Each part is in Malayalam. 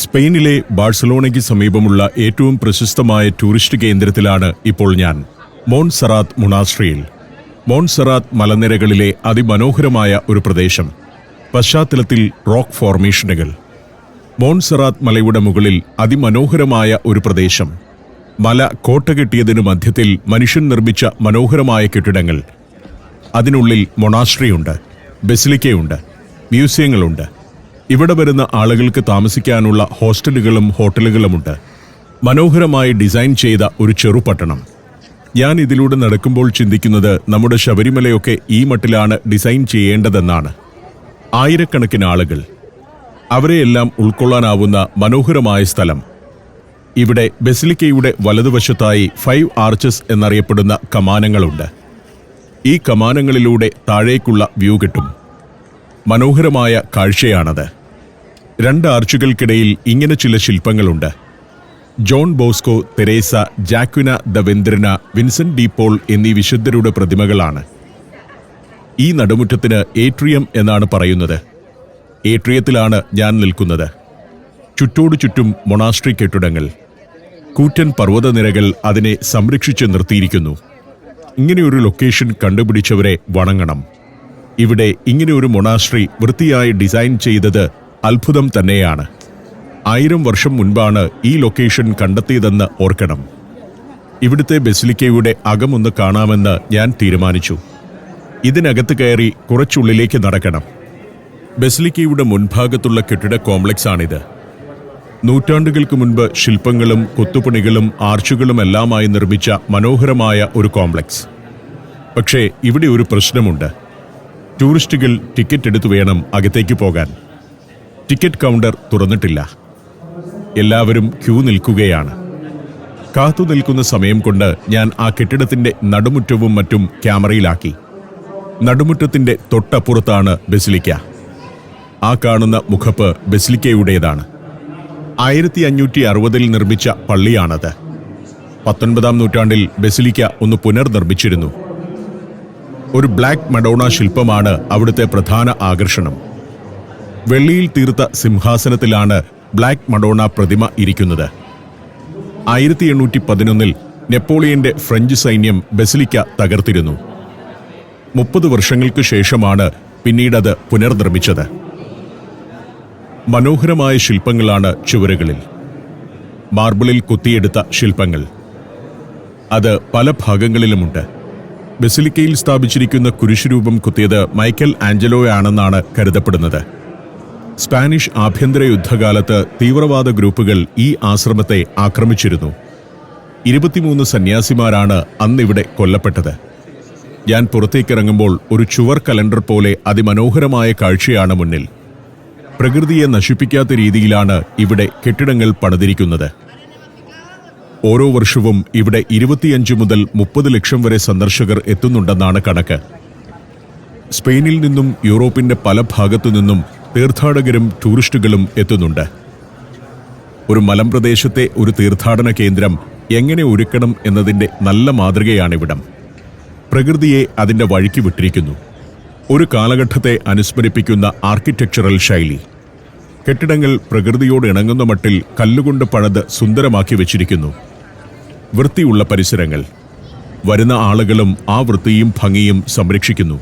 സ്പെയിനിലെ ബാഴ്സലോണയ്ക്ക് സമീപമുള്ള ഏറ്റവും പ്രശസ്തമായ ടൂറിസ്റ്റ് കേന്ദ്രത്തിലാണ് ഇപ്പോൾ ഞാൻ, മോൺസെറാത്ത് മൊണാസ്ട്രിയിൽ. മോൺസെറാത്ത് മലനിരകളിലെ അതിമനോഹരമായ ഒരു പ്രദേശം. പശ്ചാത്തലത്തിൽ റോക്ക് ഫോർമേഷനുകൾ. മോൺസെറാത്ത് മലയുടെ മുകളിൽ അതിമനോഹരമായ ഒരു പ്രദേശം. മല കോട്ട കെട്ടിയതിനു മധ്യത്തിൽ മനുഷ്യൻ നിർമ്മിച്ച മനോഹരമായ കെട്ടിടങ്ങൾ. അതിനുള്ളിൽ മൊണാസ്ട്രിയുണ്ട്, ബസിലിക്കയുണ്ട്, മ്യൂസിയങ്ങളുണ്ട്. ഇവിടെ വരുന്ന ആളുകൾക്ക് താമസിക്കാനുള്ള ഹോസ്റ്റലുകളും ഹോട്ടലുകളുമുണ്ട്. മനോഹരമായി ഡിസൈൻ ചെയ്ത ഒരു ചെറുപട്ടണം. ഞാൻ ഇതിലൂടെ നടക്കുമ്പോൾ ചിന്തിക്കുന്നത് നമ്മുടെ ശബരിമലയൊക്കെ ഈ മട്ടിലാണ് ഡിസൈൻ ചെയ്യേണ്ടതെന്നാണ്. ആയിരക്കണക്കിന് ആളുകൾ, അവരെയെല്ലാം ഉൾക്കൊള്ളാനാവുന്ന മനോഹരമായ സ്ഥലം. ഇവിടെ ബസിലിക്കയുടെ വലതുവശത്തായി 5 ആർച്ചസ് എന്നറിയപ്പെടുന്ന കമാനങ്ങളുണ്ട്. ഈ കമാനങ്ങളിലൂടെ താഴേക്കുള്ള വ്യൂ കിട്ടും. മനോഹരമായ കാഴ്ചയാണത്. 2 ആർച്ചുകൾക്കിടയിൽ ഇങ്ങനെ ചില ശില്പങ്ങളുണ്ട്. John Bosco, Teresa, Joaquina de Vedruna, Vincent de Paul എന്നീ വിശുദ്ധരുടെ പ്രതിമകളാണ്. ഈ നടുമുറ്റത്തിന് ഏട്രിയം എന്നാണ് പറയുന്നത്. ഏട്രിയത്തിലാണ് ഞാൻ നിൽക്കുന്നത്. ചുറ്റോടു ചുറ്റും മൊണാസ്ട്രി കെട്ടിടങ്ങൾ. കൂറ്റൻ പർവ്വതനിരകൾ അതിനെ സംരക്ഷിച്ച് നിർത്തിയിരിക്കുന്നു. ഇങ്ങനെയൊരു ലൊക്കേഷൻ കണ്ടുപിടിച്ചവരെ വണങ്ങണം. ഇവിടെ ഇങ്ങനെയൊരു മൊണാസ്ട്രി വൃത്തിയായി ഡിസൈൻ ചെയ്തത് അത്ഭുതം തന്നെയാണ്. 1000 വർഷം മുൻപാണ് ഈ ലൊക്കേഷൻ കണ്ടെത്തിയതെന്ന് ഓർക്കണം. ഇവിടുത്തെ ബസിലിക്കയുടെ അകമൊന്ന് കാണാമെന്ന് ഞാൻ തീരുമാനിച്ചു. ഇതിനകത്ത് കയറി കുറച്ചുള്ളിലേക്ക് നടക്കണം. ബസിലിക്കയുടെ മുൻഭാഗത്തുള്ള കെട്ടിട കോംപ്ലക്സാണിത്. നൂറ്റാണ്ടുകൾക്ക് മുൻപ് ശില്പങ്ങളും കൊത്തുപണികളും ആർച്ചുകളുമെല്ലാമായി നിർമ്മിച്ച മനോഹരമായ ഒരു കോംപ്ലക്സ്. പക്ഷേ ഇവിടെ ഒരു പ്രശ്നമുണ്ട്. ടൂറിസ്റ്റുകൾ ടിക്കറ്റ് എടുത്തു വേണം അകത്തേക്ക് പോകാൻ. ടിക്കറ്റ് കൗണ്ടർ തുറന്നിട്ടില്ല. എല്ലാവരും ക്യൂ നിൽക്കുകയാണ്. കാത്തു നിൽക്കുന്ന സമയം കൊണ്ട് ഞാൻ ആ കെട്ടിടത്തിന്റെ നടുമുറ്റവും മറ്റും ക്യാമറയിലാക്കി. നടുമുറ്റത്തിന്റെ തൊട്ടപ്പുറത്താണ് ബസിലിക്ക. ആ കാണുന്ന മുഖപ്പ് ബസിലിക്കയുടേതാണ്. 1560-ൽ നിർമ്മിച്ച പള്ളിയാണത്. 19-ാം നൂറ്റാണ്ടിൽ ബസിലിക്ക ഒന്ന് പുനർനിർമ്മിച്ചിരുന്നു. ഒരു ബ്ലാക്ക് മഡോണ ശില്പമാണ് അവിടുത്തെ പ്രധാന ആകർഷണം. വെള്ളിയിൽ തീർത്ത സിംഹാസനത്തിലാണ് ബ്ലാക്ക് മഡോണ പ്രതിമ ഇരിക്കുന്നത്. 1811-ൽ നെപ്പോളിയന്റെ ഫ്രഞ്ച് സൈന്യം ബസിലിക്ക തകർത്തിരുന്നു. 30 വർഷങ്ങൾക്ക് ശേഷമാണ് പിന്നീടത് പുനർനിർമ്മിച്ചത്. മനോഹരമായ ശില്പങ്ങളാണ് ചുവരുകളിൽ. മാർബിളിൽ കൊത്തിയെടുത്ത ശില്പങ്ങൾ. അത് പല ഭാഗങ്ങളിലുമുണ്ട്. ബസിലിക്കയിൽ സ്ഥാപിച്ചിരിക്കുന്ന കുരിശുരൂപം കൊത്തിയത് മൈക്കൽ ആഞ്ചലോയാണെന്നാണ് കരുതപ്പെടുന്നത്. സ്പാനിഷ് ആഭ്യന്തര യുദ്ധകാലത്ത് തീവ്രവാദ ഗ്രൂപ്പുകൾ ഈ ആശ്രമത്തെ ആക്രമിച്ചിരുന്നു. 23 സന്യാസിമാരാണ് അന്നിവിടെ കൊല്ലപ്പെട്ടത്. ഞാൻ പുറത്തേക്കിറങ്ങുമ്പോൾ ഒരു ചുവർ കലണ്ടർ പോലെ അതിമനോഹരമായ കാഴ്ചയാണ് മുന്നിൽ. പ്രകൃതിയെ നശിപ്പിക്കാത്ത രീതിയിലാണ് ഇവിടെ കെട്ടിടങ്ങൾ പണിതിരിക്കുന്നത്. ഓരോ വർഷവും ഇവിടെ 25 മുതൽ 30 ലക്ഷം വരെ സന്ദർശകർ എത്തുന്നുണ്ടെന്നാണ് കണക്ക്. സ്പെയിനിൽ നിന്നും യൂറോപ്പിന്റെ പല ഭാഗത്തു നിന്നും തീർത്ഥാടകരും ടൂറിസ്റ്റുകളും എത്തുന്നുണ്ട്. ഒരു മലമ്പ്രദേശത്തെ ഒരു തീർത്ഥാടന കേന്ദ്രം എങ്ങനെ ഒരുക്കണം എന്നതിൻ്റെ നല്ല മാതൃകയാണിവിടം. പ്രകൃതിയെ അതിൻ്റെ വഴിക്ക് വിട്ടിരിക്കുന്നു. ഒരു കാലഘട്ടത്തെ അനുസ്മരിപ്പിക്കുന്ന ആർക്കിടെക്ചറൽ ശൈലി. കെട്ടിടങ്ങൾ പ്രകൃതിയോട് ഇണങ്ങുന്ന മട്ടിൽ കല്ലുകൊണ്ട് പണിത് സുന്ദരമാക്കി വെച്ചിരിക്കുന്നു. വൃത്തിയുള്ള പരിസരങ്ങൾ. വരുന്ന ആളുകളും ആ വൃത്തിയും ഭംഗിയും സംരക്ഷിക്കുന്നു.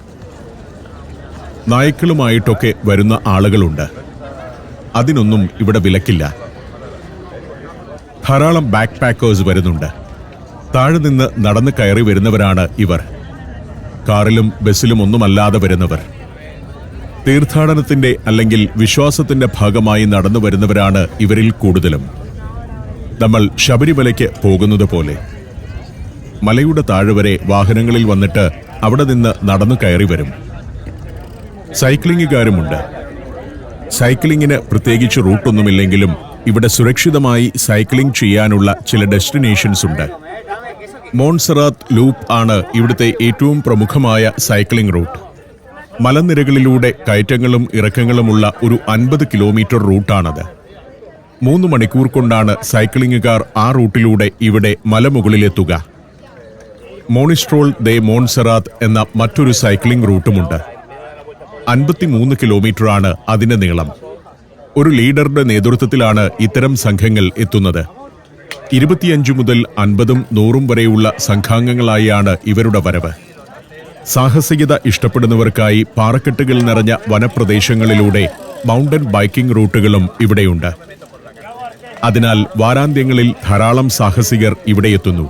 നായ്ക്കളുമായിട്ടൊക്കെ വരുന്ന ആളുകളുണ്ട്. അതിനൊന്നും ഇവിടെ വിലക്കില്ല. ധാരാളം ബാക്ക് പാക്കേഴ്സ് വരുന്നുണ്ട്. താഴെ നിന്ന് നടന്ന് കയറി വരുന്നവരാണ് ഇവർ. കാറിലും ബസ്സിലും ഒന്നുമല്ലാതെ വരുന്നവർ. തീർത്ഥാടനത്തിന്റെ അല്ലെങ്കിൽ വിശ്വാസത്തിന്റെ ഭാഗമായി നടന്നു വരുന്നവരാണ് ഇവരിൽ കൂടുതലും. നമ്മൾ ശബരിമലയ്ക്ക് പോകുന്നത് പോലെ. മലയുടെ താഴെ വരെ വാഹനങ്ങളിൽ വന്നിട്ട് അവിടെ നിന്ന് നടന്നു കയറി വരും. സൈക്ലിംഗുകാരുമുണ്ട്. സൈക്ലിങ്ങിന് പ്രത്യേകിച്ച് റൂട്ടൊന്നുമില്ലെങ്കിലും ഇവിടെ സുരക്ഷിതമായി സൈക്ലിംഗ് ചെയ്യാനുള്ള ചില ഡെസ്റ്റിനേഷൻസ് ഉണ്ട്. മോൺസെറാത്ത് ലൂപ്പ് ആണ് ഇവിടുത്തെ ഏറ്റവും പ്രമുഖമായ സൈക്ലിംഗ് റൂട്ട്. മലനിരകളിലൂടെ കയറ്റങ്ങളും ഇറക്കങ്ങളുമുള്ള ഒരു 50 കിലോമീറ്റർ റൂട്ടാണത്. 3 മണിക്കൂർ കൊണ്ടാണ് സൈക്ലിംഗുകാർ ആ റൂട്ടിലൂടെ ഇവിടെ മലമുകളിലെത്തുക. മോണിസ്ട്രോൾ ദെ മോൺസെറാത്ത് എന്ന മറ്റൊരു സൈക്ലിംഗ് റൂട്ടുമുണ്ട്. 53 കിലോമീറ്ററാണ് അതിന്റെ നീളം. ഒരു ലീഡറുടെ നേതൃത്വത്തിലാണ് ഇത്തരം സംഘങ്ങൾ എത്തുന്നത്. 25 മുതൽ 50ഉം 100ഉം വരെയുള്ള സംഘാംഗങ്ങളായാണ് ഇവരുടെ വരവ്. സാഹസികത ഇഷ്ടപ്പെടുന്നവർക്കായി പാറക്കെട്ടുകൾ നിറഞ്ഞ വനപ്രദേശങ്ങളിലൂടെ മൗണ്ടൻ ബൈക്കിംഗ് റൂട്ടുകളും ഇവിടെയുണ്ട്. അതിനാൽ വാരാന്ത്യങ്ങളിൽ ധാരാളം സാഹസികർ ഇവിടെയെത്തുന്നു.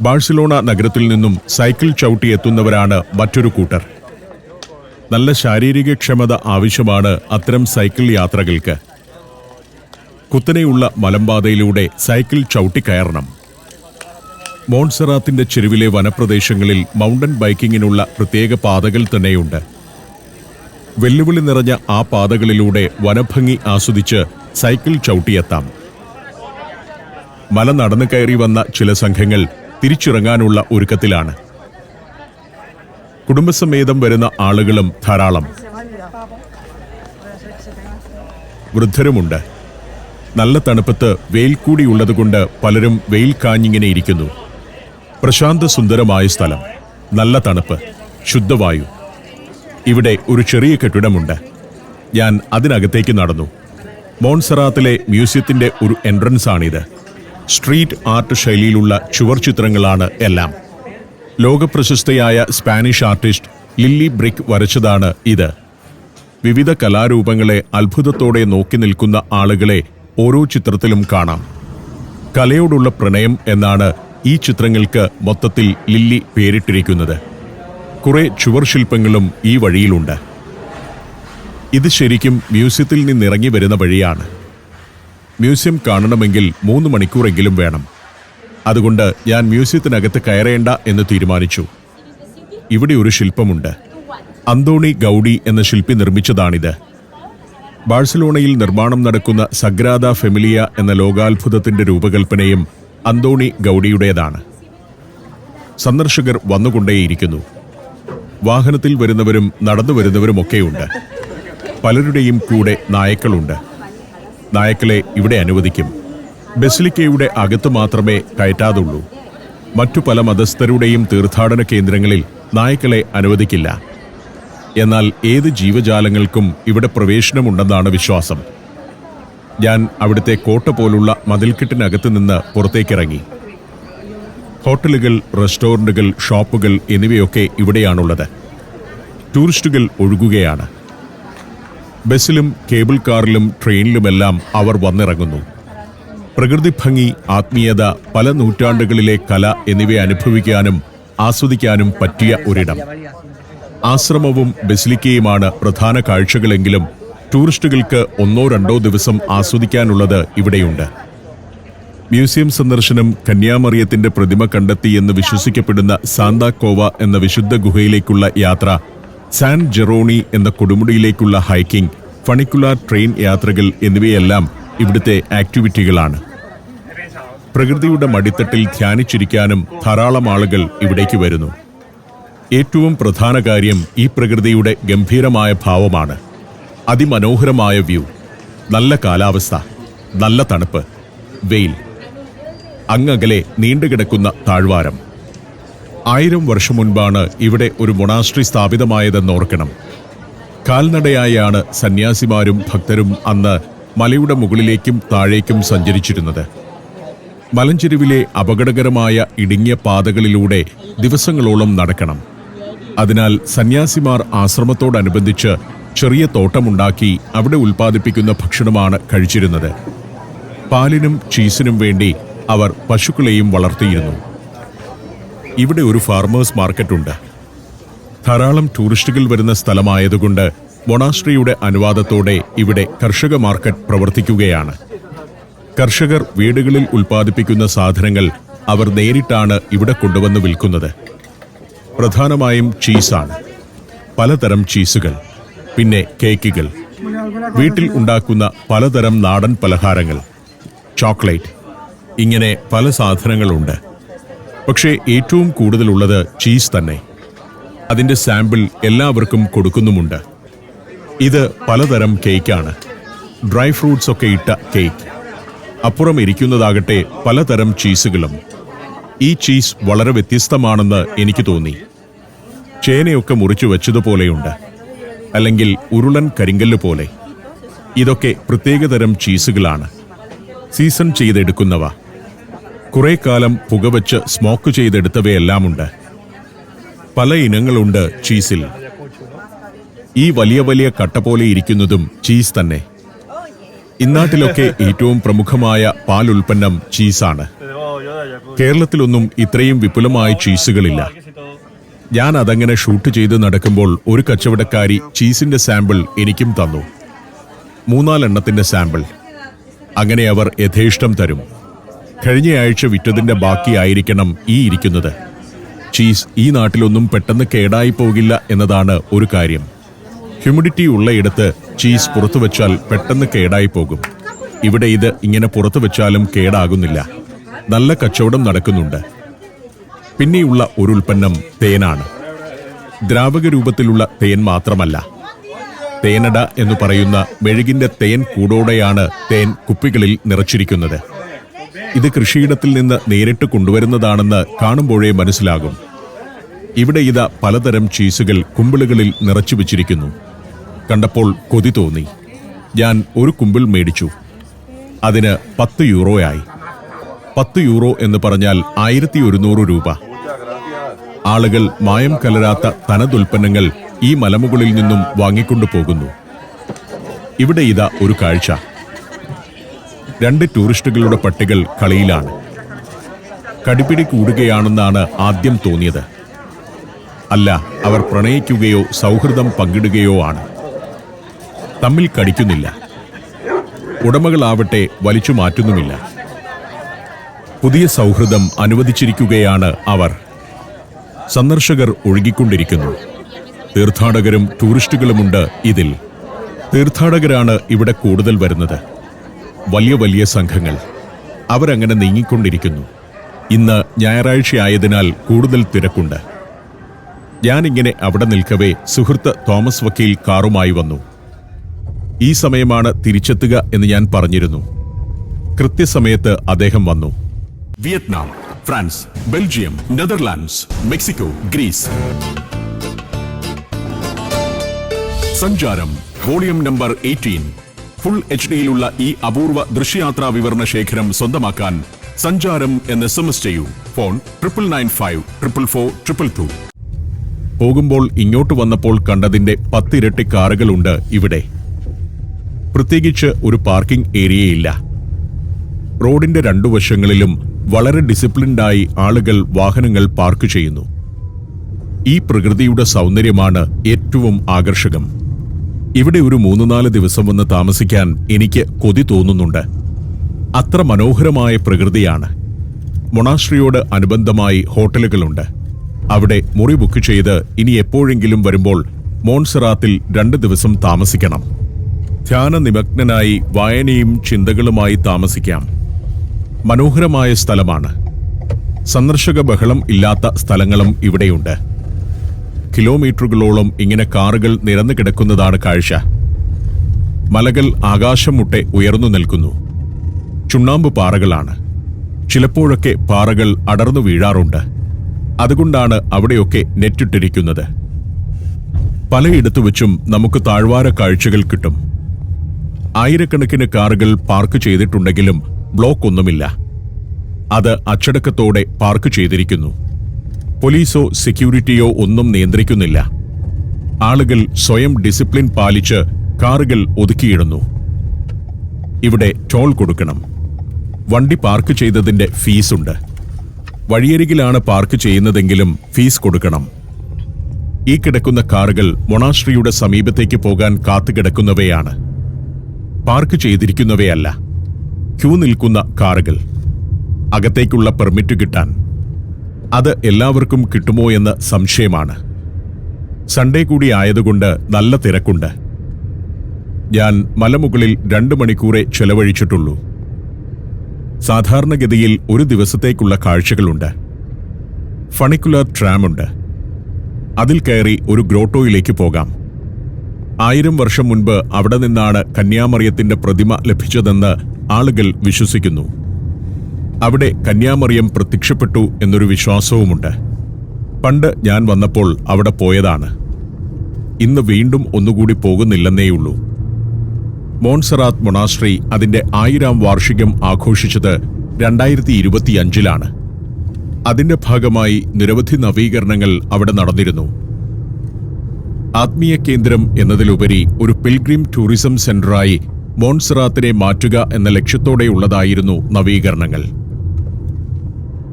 ബാഴ്സലോണ നഗരത്തിൽ നിന്നും സൈക്കിൾ ചവിട്ടിയെത്തുന്നവരാണ് മറ്റൊരു കൂട്ടർ. നല്ല ശാരീരികക്ഷമത ആവശ്യമാണ് അത്തരം സൈക്കിൾ യാത്രകൾക്ക്. കുത്തനെയുള്ള മലമ്പാതയിലൂടെ സൈക്കിൾ ചവിട്ടിക്കയറണം. മോൺസെറാത്തിന്റെ ചെരുവിലെ വനപ്രദേശങ്ങളിൽ മൗണ്ടൻ ബൈക്കിങ്ങിനുള്ള പ്രത്യേക പാതകൾ തന്നെയുണ്ട്. വെല്ലുവിളി നിറഞ്ഞ ആ പാതകളിലൂടെ വനഭംഗി ആസ്വദിച്ച് സൈക്കിൾ ചവിട്ടിയെത്താം. മല നടന്നു കയറി വന്ന ചില സംഘങ്ങൾ തിരിച്ചിറങ്ങാനുള്ള ഒരുക്കത്തിലാണ്. കുടുംബസമേതം വരുന്ന ആളുകളും ധാരാളം. വൃദ്ധരുമുണ്ട്. നല്ല തണുപ്പത്ത് വെയിൽ കൂടിയുള്ളതുകൊണ്ട് പലരും വെയിൽ കാഞ്ഞിങ്ങനെ ഇരിക്കുന്നു. പ്രശാന്ത സുന്ദരമായ സ്ഥലം, നല്ല തണുപ്പ്, ശുദ്ധവായു. ഇവിടെ ഒരു ചെറിയ കെട്ടിടമുണ്ട്. ഞാൻ അതിനകത്തേക്ക് നടന്നു. മോൺസെറാത്തിലെ മ്യൂസിയത്തിന്റെ ഒരു എൻട്രൻസ് ആണിത്. സ്ട്രീറ്റ് ആർട്ട് ശൈലിയിലുള്ള ചുവർ ചിത്രങ്ങളാണ് എല്ലാം. ലോകപ്രശസ്തയായ സ്പാനിഷ് ആർട്ടിസ്റ്റ് ലില്ലി ബ്രിക്ക് വരച്ചതാണ് ഇത്. വിവിധ കലാരൂപങ്ങളെ അത്ഭുതത്തോടെ നോക്കി നിൽക്കുന്ന ആളുകളെ ഓരോ ചിത്രത്തിലും കാണാം. കലയോടുള്ള പ്രണയം എന്നാണ് ഈ ചിത്രങ്ങൾക്ക് മൊത്തത്തിൽ ലില്ലി പേരിട്ടിരിക്കുന്നത്. കുറെ ചുവർ ശില്പങ്ങളും ഈ വഴിയിലുണ്ട്. ഇത് ശരിക്കും മ്യൂസിയത്തിൽ നിന്നിറങ്ങി വരുന്ന വഴിയാണ്. മ്യൂസിയം കാണണമെങ്കിൽ 3 മണിക്കൂറെങ്കിലും വേണം. അതുകൊണ്ട് ഞാൻ മ്യൂസിയത്തിനകത്ത് കയറേണ്ട എന്ന് തീരുമാനിച്ചു. ഇവിടെ ഒരു ശില്പമുണ്ട്. അന്തോണി ഗൗഡി എന്ന ശില്പി നിർമ്മിച്ചതാണിത്. ബാഴ്സലോണയിൽ നിർമ്മാണം നടക്കുന്ന സഗ്രാദ ഫെമിലിയ എന്ന ലോകാത്ഭുതത്തിന്റെ രൂപകൽപ്പനയും അന്തോണി ഗൗഡിയുടേതാണ്. സന്ദർശകർ വന്നുകൊണ്ടേയിരിക്കുന്നു. വാഹനത്തിൽ വരുന്നവരും നടന്നു വരുന്നവരുമൊക്കെയുണ്ട്. പലരുടെയും കൂടെ നായ്ക്കളുണ്ട്. നായ്ക്കളെ ഇവിടെ അനുവദിക്കും. ബസിലിക്കയുടെ അകത്ത് മാത്രമേ കയറ്റാതുള്ളൂ. മറ്റു പല മതസ്ഥരുടെയും തീർത്ഥാടന കേന്ദ്രങ്ങളിൽ നായ്ക്കളെ അനുവദിക്കില്ല. എന്നാൽ ഏത് ജീവജാലങ്ങൾക്കും ഇവിടെ പ്രവേശനമുണ്ടെന്നാണ് വിശ്വാസം. ഞാൻ അവിടുത്തെ കോട്ട പോലുള്ള മതിൽക്കെട്ടിനകത്ത് നിന്ന് പുറത്തേക്കിറങ്ങി. ഹോട്ടലുകൾ, റെസ്റ്റോറന്റുകൾ, ഷോപ്പുകൾ എന്നിവയൊക്കെ ഇവിടെയാണുള്ളത്. ടൂറിസ്റ്റുകൾ ഒഴുകുകയാണ്. ബസ്സിലും കേബിൾ കാറിലും ട്രെയിനിലുമെല്ലാം അവർ വന്നിറങ്ങുന്നു. പ്രകൃതി ഭംഗി, ആത്മീയത, പല നൂറ്റാണ്ടുകളിലെ കല എന്നിവയെ അനുഭവിക്കാനും ആസ്വദിക്കാനും പറ്റിയ ഒരിടം. ആശ്രമവും ബസിലിക്കയുമാണ് പ്രധാന കാഴ്ചകളെങ്കിലും ടൂറിസ്റ്റുകൾക്ക് 1-2 ദിവസം ആസ്വദിക്കാനുള്ളത് ഇവിടെയുണ്ട്. മ്യൂസിയം സന്ദർശനം കന്യാമറിയത്തിന്റെ പ്രതിമ കണ്ടെത്തിയെന്ന് വിശ്വസിക്കപ്പെടുന്ന സാന്താക്കോവ എന്ന വിശുദ്ധ ഗുഹയിലേക്കുള്ള യാത്ര, സാൻ ജെറോണി എന്ന കൊടുമുടിയിലേക്കുള്ള ഹൈക്കിംഗ്, ഫണിക്കുലാർ ട്രെയിൻ യാത്രകൾ എന്നിവയെല്ലാം ഇവിടുത്തെ ആക്ടിവിറ്റികളാണ്. പ്രകൃതിയുടെ മടിത്തട്ടിൽ ധ്യാനിച്ചിരിക്കാനും ധാരാളം ആളുകൾ ഇവിടേക്ക് വരുന്നു. ഏറ്റവും പ്രധാന കാര്യം ഈ പ്രകൃതിയുടെ ഗംഭീരമായ ഭാവമാണ്. അതിമനോഹരമായ വ്യൂ, നല്ല കാലാവസ്ഥ, നല്ല തണുപ്പ്, വെയിൽ. അങ്ങകലെ നീണ്ടുകിടക്കുന്ന താഴ്വാരം. 1000 വർഷം മുൻപാണ് ഇവിടെ ഒരു മൊണാസ്ട്രി സ്ഥാപിതമായതെന്നോർക്കണം. കാൽനടയായാണ് സന്യാസിമാരും ഭക്തരും അന്ന് മലയുടെ മുകളിലേക്കും താഴേക്കും സഞ്ചരിച്ചിരുന്നത്. മലഞ്ചെരുവിലെ അപകടകരമായ ഇടുങ്ങിയ പാതകളിലൂടെ ദിവസങ്ങളോളം നടക്കണം. അതിനാൽ സന്യാസിമാർ ആശ്രമത്തോടനുബന്ധിച്ച് ചെറിയ തോട്ടമുണ്ടാക്കി അവിടെ ഉൽപ്പാദിപ്പിക്കുന്ന ഭക്ഷണമാണ് കഴിച്ചിരുന്നത്. പാലിനും ചീസിനും വേണ്ടി അവർ പശുക്കളെയും വളർത്തിയിരുന്നു. ഇവിടെ ഒരു ഫാർമേഴ്സ് മാർക്കറ്റുണ്ട്. ധാരാളം ടൂറിസ്റ്റുകൾ വരുന്ന സ്ഥലമായതുകൊണ്ട് മൊണാസ്ട്രിയുടെ അനുവാദത്തോടെ ഇവിടെ കർഷക മാർക്കറ്റ് പ്രവർത്തിക്കുകയാണ്. കർഷകർ വീടുകളിൽ ഉൽപ്പാദിപ്പിക്കുന്ന സാധനങ്ങൾ അവർ നേരിട്ടാണ് ഇവിടെ കൊണ്ടുവന്ന് വിൽക്കുന്നത്. പ്രധാനമായും ചീസാണ്. പലതരം ചീസുകൾ, പിന്നെ കേക്കുകൾ, വീട്ടിൽ ഉണ്ടാക്കുന്ന പലതരം നാടൻ പലഹാരങ്ങൾ, ചോക്ലേറ്റ്, ഇങ്ങനെ പല സാധനങ്ങളുണ്ട്. പക്ഷേ ഏറ്റവും കൂടുതലുള്ളത് ചീസ് തന്നെ. അതിൻ്റെ സാമ്പിൾ എല്ലാവർക്കും കൊടുക്കുന്നുമുണ്ട്. ഇത് പലതരം കേക്കാണ്. ഡ്രൈ ഫ്രൂട്ട്സ് ഒക്കെ ഇട്ട കേക്ക്. അപ്പുറം ഇരിക്കുന്നതാകട്ടെ പലതരം ചീസുകളും. ഈ ചീസ് വളരെ വ്യത്യസ്തമാണെന്ന് എനിക്ക് തോന്നി. ചേനയൊക്കെ മുറിച്ചു വെച്ചതുപോലെയുണ്ട്, അല്ലെങ്കിൽ ഉരുളൻ കരിങ്കല്ല് പോലെ. ഇതൊക്കെ പ്രത്യേകതരം ചീസുകളാണ്, സീസൺ ചെയ്തെടുക്കുന്നവ. കുറെ കാലം പുകവച്ച് സ്മോക്ക് ചെയ്തെടുത്തവയെല്ലാമുണ്ട്. പല ഇനങ്ങളുണ്ട് ചീസിൽ. ഈ വലിയ വലിയ കട്ട പോലെ ഇരിക്കുന്നതും ചീസ് തന്നെ. ഇന്നാട്ടിലൊക്കെ ഏറ്റവും പ്രമുഖമായ പാൽ ഉൽപ്പന്നം ചീസാണ്. കേരളത്തിലൊന്നും ഇത്രയും വിപുലമായ ചീസുകളില്ല. ഞാൻ അതങ്ങനെ ഷൂട്ട് ചെയ്ത് നടക്കുമ്പോൾ ഒരു കച്ചവടക്കാരി ചീസിന്റെ സാമ്പിൾ എനിക്കും തന്നു. 3-4 എണ്ണത്തിന്റെ സാമ്പിൾ. അങ്ങനെ അവർ യഥേഷ്ടം തരും. കഴിഞ്ഞയാഴ്ച വിറ്റതിന്റെ ബാക്കിയായിരിക്കണം ഈ ഇരിക്കുന്നത്. ചീസ് ഈ നാട്ടിലൊന്നും പെട്ടെന്ന് കേടായി പോകില്ല എന്നതാണ് ഒരു കാര്യം. ഹ്യൂമിഡിറ്റി ഉള്ളയിടത്ത് ചീസ് പുറത്തു വച്ചാൽ പെട്ടെന്ന് കേടായി പോകും. ഇവിടെ ഇത് ഇങ്ങനെ പുറത്തു വച്ചാലും കേടാകുന്നില്ല. നല്ല കച്ചവടം നടക്കുന്നുണ്ട്. പിന്നെയുള്ള ഒരു ഉൽപ്പന്നം തേനാണ്. ദ്രാവക രൂപത്തിലുള്ള തേൻ മാത്രമല്ല, തേനട എന്ന് പറയുന്ന മെഴുകിന്റെ തേൻ കൂടോടെയാണ് തേൻ കുപ്പികളിൽ നിറച്ചിരിക്കുന്നത്. ഇത് കൃഷിയിടത്തിൽ നിന്ന് നേരിട്ട് കൊണ്ടുവരുന്നതാണെന്ന് കാണുമ്പോഴേ മനസ്സിലാകും. ഇവിടെ ഇതാ പലതരം ചീസുകൾ കുമ്പിളുകളിൽ നിറച്ചു വച്ചിരിക്കുന്നു. കണ്ടപ്പോൾ കൊതി തോന്നി. ഞാൻ ഒരു കുമ്പിൾ മേടിച്ചു. അതിന് 10 യൂറോയായി. 10 യൂറോ എന്ന് പറഞ്ഞാൽ 1100 രൂപ. ആളുകൾ മായം കലരാത്ത തനതുൽപ്പന്നങ്ങൾ ഈ മലമുകളിൽ നിന്നും വാങ്ങിക്കൊണ്ടു പോകുന്നു. ഇവിടെ ഇതാ ഒരു കാഴ്ച. 2 ടൂറിസ്റ്റുകളുടെ പട്ടികൾ കളിയിലാണ്. കടിപിടി കൂടുകയാണെന്നാണ് ആദ്യം തോന്നിയത്. അല്ല, അവർ പ്രണയിക്കുകയോ സൗഹൃദം പങ്കിടുകയോ ആണ്. തമ്മിൽ കടിക്കുന്നില്ല. ഉടമകളാവട്ടെ വലിച്ചു മാറ്റുന്നുമില്ല. പുതിയ സൗഹൃദം അനുവദിച്ചിരിക്കുകയാണ് അവർ. സന്ദർശകർ ഒഴുകിക്കൊണ്ടിരിക്കുന്നു. തീർത്ഥാടകരും ടൂറിസ്റ്റുകളുമുണ്ട് ഇതിൽ. തീർത്ഥാടകരാണ് ഇവിടെ കൂടുതൽ വരുന്നത്. വലിയ വലിയ സംഘങ്ങൾ. അവരങ്ങനെ നീങ്ങിക്കൊണ്ടിരിക്കുന്നു. ഇന്ന് ഞായറാഴ്ചയായതിനാൽ കൂടുതൽ തിരക്കുണ്ട്. ഞാനിങ്ങനെ അവിടെ നിൽക്കവേ സുഹൃത്ത് തോമസ് വക്കീൽ കാറുമായി വന്നു. ഈ സമയമാണ് തിരിച്ചെത്തുക എന്ന് ഞാൻ പറഞ്ഞിരുന്നു. കൃത്യസമയത്ത് അദ്ദേഹം വന്നു. Vietnam, France, Belgium, Netherlands, Mexico, Greece. സഞ്ചാരം വോളിയം നമ്പർ 18. ഫുൾ HDയിലുള്ള ഈ അപൂർവ ദൃശ്യയാത്രാ വിവരണ ശേഖരം സ്വന്തമാക്കാൻ സഞ്ചാരം എന്ന് SMS ചെയ്യൂ. ഫോൺ 9995 444 222. പോകുമ്പോൾ ഇങ്ങോട്ട് വന്നപ്പോൾ കണ്ടതിന്റെ 10 ഇരട്ടി കാറുകളുണ്ട് ഇവിടെ. പ്രത്യേകിച്ച് ഒരു പാർക്കിംഗ് ഏരിയയില്ല. റോഡിന്റെ 2 വശങ്ങളിലും വളരെ ഡിസിപ്ലിൻഡായി ആളുകൾ വാഹനങ്ങൾ പാർക്ക് ചെയ്യുന്നു. ഈ പ്രകൃതിയുടെ സൗന്ദര്യമാണ് ഏറ്റവും ആകർഷകം. ഇവിടെ ഒരു 3-4 ദിവസം വന്ന് താമസിക്കാൻ എനിക്ക് കൊതി തോന്നുന്നുണ്ട്. അത്ര മനോഹരമായ പ്രകൃതിയാണ്. മൊണാസ്ട്രിയോട് അനുബന്ധമായി ഹോട്ടലുകളുണ്ട്. അവിടെ മുറി ബുക്ക് ചെയ്ത് ഇനി എപ്പോഴെങ്കിലും വരുമ്പോൾ മോൺസെറാത്തിൽ 2 ദിവസം താമസിക്കണം. ധ്യാന നിമഗ്നനായി വായനയും ചിന്തകളുമായി താമസിക്കാം. മനോഹരമായ സ്ഥലമാണ്. സന്ദർശക ബഹളം ഇല്ലാത്ത സ്ഥലങ്ങളും ഇവിടെയുണ്ട്. കിലോമീറ്ററുകളോളം ഇങ്ങനെ കാറുകൾ നിരന്നു കിടക്കുന്നതാണ് കാഴ്ച. മലകൾ ആകാശം മുട്ടെ ഉയർന്നു നിൽക്കുന്നു. ചുണ്ണാമ്പ് പാറകളാണ്. ചിലപ്പോഴൊക്കെ പാറകൾ അടർന്നു വീഴാറുണ്ട്. അതുകൊണ്ടാണ് അവിടെയൊക്കെ നെറ്റിട്ടിരിക്കുന്നത്. പലയിടത്തു വച്ചും നമുക്ക് താഴ്വാര കാഴ്ചകൾ കിട്ടും. ആയിരക്കണക്കിന് കാറുകൾ പാർക്ക് ചെയ്തിട്ടുണ്ടെങ്കിലും ബ്ലോക്ക് ഒന്നുമില്ല. അത് അച്ചടക്കത്തോടെ പാർക്ക് ചെയ്തിരിക്കുന്നു. പോലീസോ സെക്യൂരിറ്റിയോ ഒന്നും നിയന്ത്രിക്കുന്നില്ല. ആളുകൾ സ്വയം ഡിസിപ്ലിൻ പാലിച്ച് കാറുകൾ ഒതുക്കിയിടുന്നു. ഇവിടെ ടോൾ കൊടുക്കണം. വണ്ടി പാർക്ക് ചെയ്തതിന്റെ ഫീസുണ്ട്. വഴിയരികിലാണ് പാർക്ക് ചെയ്യുന്നതെങ്കിലും ഫീസ് കൊടുക്കണം. ഈ കിടക്കുന്ന കാറുകൾ മൊണാസ്ട്രിയുടെ സമീപത്തേക്ക് പോകാൻ കാത്തുകിടക്കുന്നവയാണ്. പാർക്ക് ചെയ്തിരിക്കുന്നവയല്ല. ക്യൂ നിൽക്കുന്ന കാറുകൾ. അകത്തേക്കുള്ള പെർമിറ്റ് കിട്ടാൻ. അത് എല്ലാവർക്കും കിട്ടുമോ എന്ന് സംശയമാണ്. സൺഡേ കൂടി ആയതുകൊണ്ട് നല്ല തിരക്കുണ്ട്. ഞാൻ മലമുകളിൽ 2 മണിക്കൂറേ ചെലവഴിച്ചിട്ടുള്ളൂ. സാധാരണഗതിയിൽ ഒരു ദിവസത്തേക്കുള്ള കാഴ്ചകളുണ്ട്. ഫണിക്കുലർ ട്രാമുണ്ട്. അതിൽ കയറി ഒരു ഗ്രോട്ടോയിലേക്ക് പോകാം. 1000 വർഷം മുൻപ് അവിടെ നിന്നാണ് കന്യാമറിയത്തിന്റെ പ്രതിമ ലഭിച്ചതെന്ന് ആളുകൾ വിശ്വസിക്കുന്നു. അവിടെ കന്യാമറിയം പ്രത്യക്ഷപ്പെട്ടു എന്നൊരു വിശ്വാസവുമുണ്ട്. പണ്ട് ഞാൻ വന്നപ്പോൾ അവിടെ പോയതാണ്. ഇന്ന് വീണ്ടും ഒന്നുകൂടി പോകുന്നില്ലെന്നേയുള്ളൂ. മോൺസെറാത്ത് മൊണാസ്ട്രി അതിന്റെ 1000-ാം വാർഷികം ആഘോഷിച്ചത് 2025-ലാണ്. അതിന്റെ ഭാഗമായി നിരവധി നവീകരണങ്ങൾ അവിടെ നടന്നിരുന്നു. ആത്മീയ കേന്ദ്രം എന്നതിലുപരി ഒരു പിൽഗ്രിം ടൂറിസം സെന്ററായി മോൺസെറാത്തിനെ മാറ്റുക എന്ന ലക്ഷ്യത്തോടെയുള്ളതായിരുന്നു നവീകരണങ്ങൾ.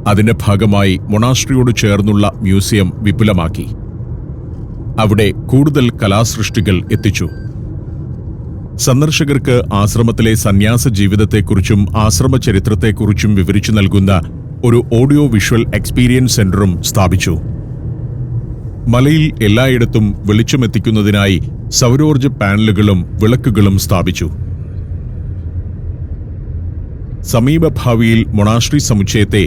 അതിന്റെ ഭാഗമായി മൊണാസ്ട്രിയോട് ചേർന്നുള്ള മ്യൂസിയം വിപുലമാക്കി. അവിടെ കൂടുതൽ കലാസൃഷ്ടികൾ എത്തിച്ചു. സന്ദർശകർക്ക് ആശ്രമത്തിലെ സന്യാസ ജീവിതത്തെക്കുറിച്ചും ആശ്രമ ചരിത്രത്തെക്കുറിച്ചും വിവരിച്ചു നൽകുന്ന ഒരു ഓഡിയോ വിഷ്വൽ എക്സ്പീരിയൻസ് സെന്ററും സ്ഥാപിച്ചു. മലയിൽ എല്ലായിടത്തും വെളിച്ചമെത്തിക്കുന്നതിനായി സൗരോർജ്ജ പാനലുകളും വിളക്കുകളും സ്ഥാപിച്ചു. സമീപഭാവിയിൽ മൊണാസ്ട്രി സമുച്ചയത്തെ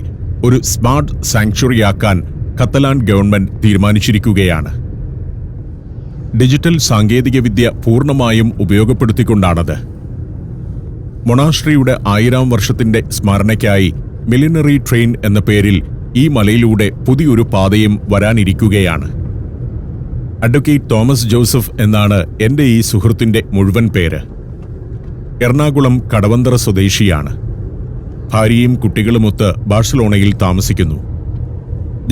ഒരു സ്മാർട്ട് സാങ്ച്വറിയാക്കാൻ കത്തലാൻ ഗവൺമെന്റ് തീരുമാനിച്ചിരിക്കുകയാണ്. ഡിജിറ്റൽ സാങ്കേതികവിദ്യ പൂർണ്ണമായും ഉപയോഗപ്പെടുത്തിക്കൊണ്ടാണത്. മൊണാസ്ട്രിയുടെ 1000-ാം വർഷത്തിന്റെ സ്മരണയ്ക്കായി മിലിനറി ട്രെയിൻ എന്ന പേരിൽ ഈ മലയിലൂടെ പുതിയൊരു പാതയും വരാനിരിക്കുകയാണ്. അഡ്വക്കേറ്റ് തോമസ് ജോസഫ് എന്നാണ് എൻ്റെ ഈ സുഹൃത്തിന്റെ മുഴുവൻ പേര്. എറണാകുളം കടവന്തറ സ്വദേശിയാണ്. ഭാര്യയും കുട്ടികളുമൊത്ത് ബാഴ്സലോണയിൽ താമസിക്കുന്നു.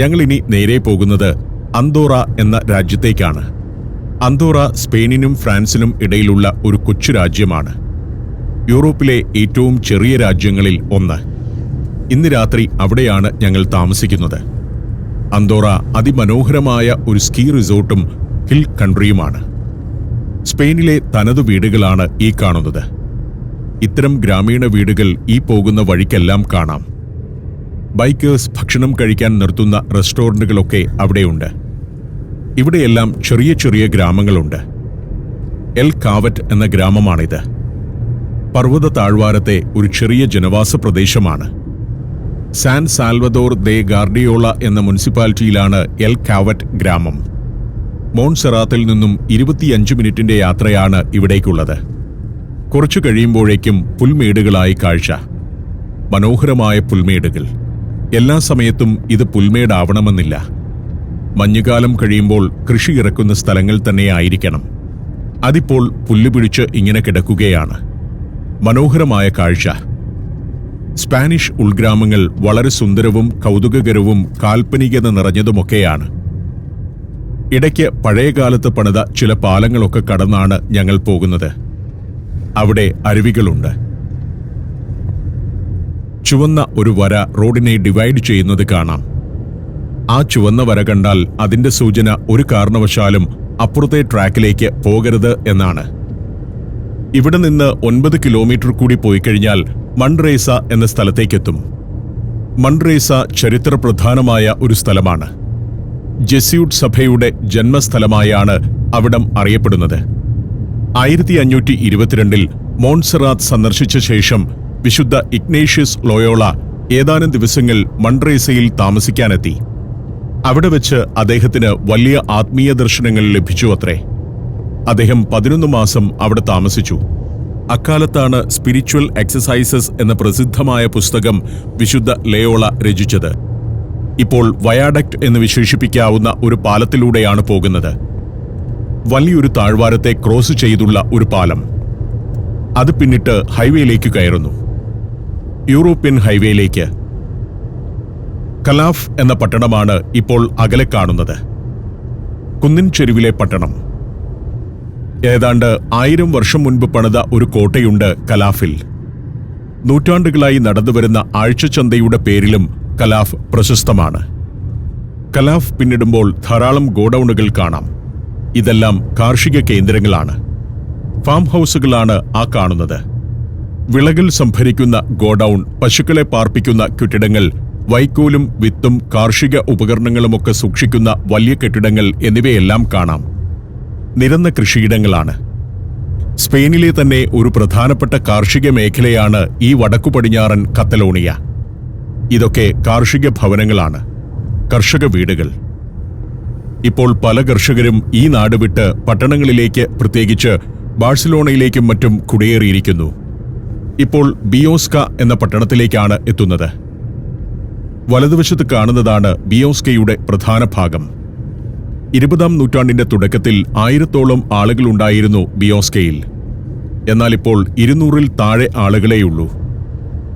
ഞങ്ങളിനി നേരെ പോകുന്നത് അന്തോറ എന്ന രാജ്യത്തേക്കാണ്. അന്തോറ സ്പെയിനിനും ഫ്രാൻസിനും ഇടയിലുള്ള ഒരു കൊച്ചു രാജ്യമാണ്. യൂറോപ്പിലെ ഏറ്റവും ചെറിയ രാജ്യങ്ങളിൽ ഒന്ന്. ഇന്ന് രാത്രി അവിടെയാണ് ഞങ്ങൾ താമസിക്കുന്നത്. അന്തോറ അതിമനോഹരമായ ഒരു സ്കീ റിസോർട്ടും ഹിൽ കൺട്രിയുമാണ്. സ്പെയിനിലെ തനതു വീടുകളാണ് ഈ കാണുന്നത്. ഇത്തരം ഗ്രാമീണ വീടുകൾ ഈ പോകുന്ന വഴിക്കെല്ലാം കാണാം. ബൈക്കേഴ്സ് ഭക്ഷണം കഴിക്കാൻ നിർത്തുന്ന റെസ്റ്റോറന്റുകളൊക്കെ അവിടെയുണ്ട്. ഇവിടെയെല്ലാം ചെറിയ ചെറിയ ഗ്രാമങ്ങളുണ്ട്. എൽ കാവറ്റ് എന്ന ഗ്രാമമാണിത്. പർവ്വത താഴ്വാരത്തെ ഒരു ചെറിയ ജനവാസ പ്രദേശമാണ്. സാൻ സാൽവദോർ ദെ ഗാർഡിയോള എന്ന മുനിസിപ്പാലിറ്റിയിലാണ് എൽ കാവറ്റ് ഗ്രാമം. മോൺസെറാത്തിൽ നിന്നും 25 മിനിറ്റിന്റെ യാത്രയാണ് ഇവിടേക്കുള്ളത്. കുറച്ചു കഴിയുമ്പോഴേക്കും പുൽമേടുകളായി കാഴ്ച. മനോഹരമായ പുൽമേടുകൾ. എല്ലാ സമയത്തും ഇത് പുൽമേടാവണമെന്നില്ല. മഞ്ഞുകാലം കഴിയുമ്പോൾ കൃഷി ഇറക്കുന്ന സ്ഥലങ്ങൾ തന്നെയായിരിക്കണം. അതിപ്പോൾ പുല്ലുപിടിച്ച് ഇങ്ങനെ കിടക്കുകയാണ്. മനോഹരമായ കാഴ്ച. സ്പാനിഷ് ഉൾഗ്രാമങ്ങൾ വളരെ സുന്ദരവും കൗതുകകരവും കാൽപ്പനികത നിറഞ്ഞതുമൊക്കെയാണ്. ഇടയ്ക്ക് പഴയകാലത്ത് പണിത ചില പാലങ്ങളൊക്കെ കടന്നാണ് ഞങ്ങൾ പോകുന്നത്. അവിടെ അരുവികളുണ്ട്. ചുവന്ന ഒരു വര റോഡിനെ ഡിവൈഡ് ചെയ്യുന്നത് കാണാം. ആ ചുവന്ന വര കണ്ടാൽ അതിന്റെ സൂചന ഒരു കാരണവശാലും അപ്പുറത്തെ ട്രാക്കിലേക്ക് പോകരുത് എന്നാണ്. ഇവിടെ നിന്ന് 9 കിലോമീറ്റർ കൂടി പോയി കഴിഞ്ഞാൽ മൺറേസ എന്ന സ്ഥലത്തേക്കെത്തും. മൺറേസ ചരിത്രപ്രധാനമായ ഒരു സ്ഥലമാണ്. ജെസ്യൂട്ട് സഭയുടെ ജന്മസ്ഥലമായാണ് അവിടം അറിയപ്പെടുന്നത്. 1522-ൽ മോൺസെറാത്ത് സന്ദർശിച്ച ശേഷം വിശുദ്ധ ഇഗ്നേഷ്യസ് ലോയോള ഏതാനും ദിവസങ്ങൾ മൺറേസയിൽ താമസിക്കാനെത്തി. അവിടെ വെച്ച് അദ്ദേഹത്തിന് വലിയ ആത്മീയ ദർശനങ്ങൾ ലഭിച്ചു അത്രേ. അദ്ദേഹം 11 മാസം അവിടെ താമസിച്ചു. അക്കാലത്താണ് സ്പിരിച്വൽ എക്സസൈസസ് എന്ന പ്രസിദ്ധമായ പുസ്തകം വിശുദ്ധ ലയോള രചിച്ചത്. ഇപ്പോൾ വയാഡക്ട് എന്ന് വിശേഷിപ്പിക്കാവുന്ന ഒരു പാലത്തിലൂടെയാണ് പോകുന്നത്. വലിയൊരു താഴ്വാരത്തെ ക്രോസ് ചെയ്തുള്ള ഒരു പാലം. അത് പിന്നിട്ട് ഹൈവേയിലേക്ക് കയറുന്നു. യൂറോപ്യൻ ഹൈവേയിലേക്ക്. കലാഫ് എന്ന പട്ടണമാണ് ഇപ്പോൾ അകലെ കാണുന്നത്. കുന്നിൻ ചെരുവിലെ പട്ടണം. ഏതാണ്ട് 1000 വർഷം മുൻപ് പണിത ഒരു കോട്ടയുണ്ട് കലാഫിൽ. നൂറ്റാണ്ടുകളായി നടന്നുവരുന്ന ആഴ്ചച്ചന്തയുടെ പേരിലും കലാഫ് പ്രശസ്തമാണ്. കലാഫ് പിന്നിടുമ്പോൾ ധാരാളം ഗോഡൌണുകൾ കാണാം. ഇതെല്ലാം കാർഷിക കേന്ദ്രങ്ങളാണ്. ഫാം ഹൗസുകളാണ് ആ കാണുന്നത്. വിളകൾ സംഭരിക്കുന്ന ഗോഡൌൺ, പശുക്കളെ പാർപ്പിക്കുന്ന കെട്ടിടങ്ങൾ, വൈക്കോലും വിത്തും കാർഷിക ഉപകരണങ്ങളുമൊക്കെ സൂക്ഷിക്കുന്ന വലിയ കെട്ടിടങ്ങൾ എന്നിവയെല്ലാം കാണാം. നിരന്ന കൃഷിയിടങ്ങളാണ്. സ്പെയിനിലെ തന്നെ ഒരു പ്രധാനപ്പെട്ട കാർഷിക മേഖലയാണ് ഈ വടക്കു പടിഞ്ഞാറൻ കത്തലോണിയ. ഇതൊക്കെ കാർഷിക ഭവനങ്ങളാണ്, കർഷക വീടുകൾ. ഇപ്പോൾ പല കർഷകരും ഈ നാട് വിട്ട് പട്ടണങ്ങളിലേക്ക്, പ്രത്യേകിച്ച് ബാഴ്സലോണയിലേക്കും മറ്റും കുടിയേറിയിരിക്കുന്നു. ഇപ്പോൾ ബിയോസ്ക എന്ന പട്ടണത്തിലേക്കാണ് എത്തുന്നത്. വലതുവശത്ത് കാണുന്നതാണ് ബിയോസ്കയുടെ പ്രധാന ഭാഗം. 20-ാം നൂറ്റാണ്ടിന്റെ തുടക്കത്തിൽ 1000-ഓളം ആളുകളുണ്ടായിരുന്നു ബിയോസ്കയിൽ. എന്നാൽ ഇപ്പോൾ 200-ൽ താഴെ ആളുകളെയുള്ളൂ.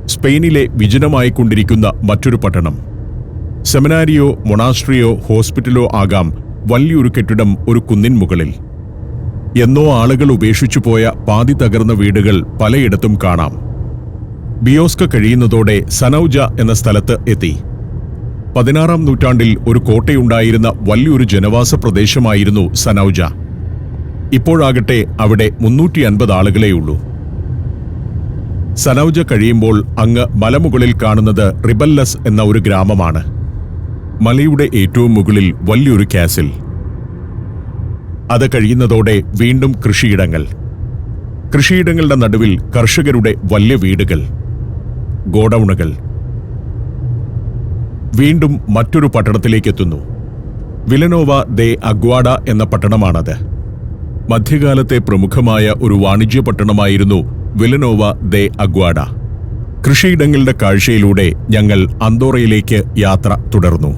സ്പെയിനിലെ വിജനമായിക്കൊണ്ടിരിക്കുന്ന മറ്റൊരു പട്ടണം. സെമിനാരിയോ, മൊണാസ്ട്രിയോ, ഹോസ്പിറ്റലോ ആകാം വലിയൊരു കെട്ടിടം ഒരു കുന്നിൻ മുകളിൽ. എന്നോ ആളുകൾ ഉപേക്ഷിച്ചു പോയ പാതി തകർന്ന വീടുകൾ പലയിടത്തും കാണാം. ബിയോസ്ക കഴിയുന്നതോടെ സനൗജ എന്ന സ്ഥലത്ത് എത്തി. 16-ാം നൂറ്റാണ്ടിൽ ഒരു കോട്ടയുണ്ടായിരുന്ന വലിയൊരു ജനവാസ പ്രദേശമായിരുന്നു സനൗജ. ഇപ്പോഴാകട്ടെ അവിടെ 350 ആളുകളെയുള്ളൂ. സനൗജ കഴിയുമ്പോൾ അങ്ങ് മലമുകളിൽ കാണുന്നത് റിബല്ലസ് എന്ന ഒരു ഗ്രാമമാണ്. മലയുടെ ഏറ്റവും മുകളിൽ വലിയൊരു കാസിൽ. അത് കഴിയുന്നതോടെ വീണ്ടും കൃഷിയിടങ്ങൾ. കൃഷിയിടങ്ങളുടെ നടുവിൽ കർഷകരുടെ വലിയ വീടുകൾ, ഗോഡൌണുകൾ. വീണ്ടും മറ്റൊരു പട്ടണത്തിലേക്കെത്തുന്നു. വിലനോവ ദെ അഗ്വാഡ എന്ന പട്ടണമാണത്. മധ്യകാലത്തെ പ്രമുഖമായ ഒരു വാണിജ്യ പട്ടണമായിരുന്നു വിലനോവ ദെ അഗ്വാഡ. കൃഷിയിടങ്ങളുടെ കാഴ്ചയിലൂടെ ഞങ്ങൾ അന്തോറയിലേക്ക് യാത്ര തുടർന്നു.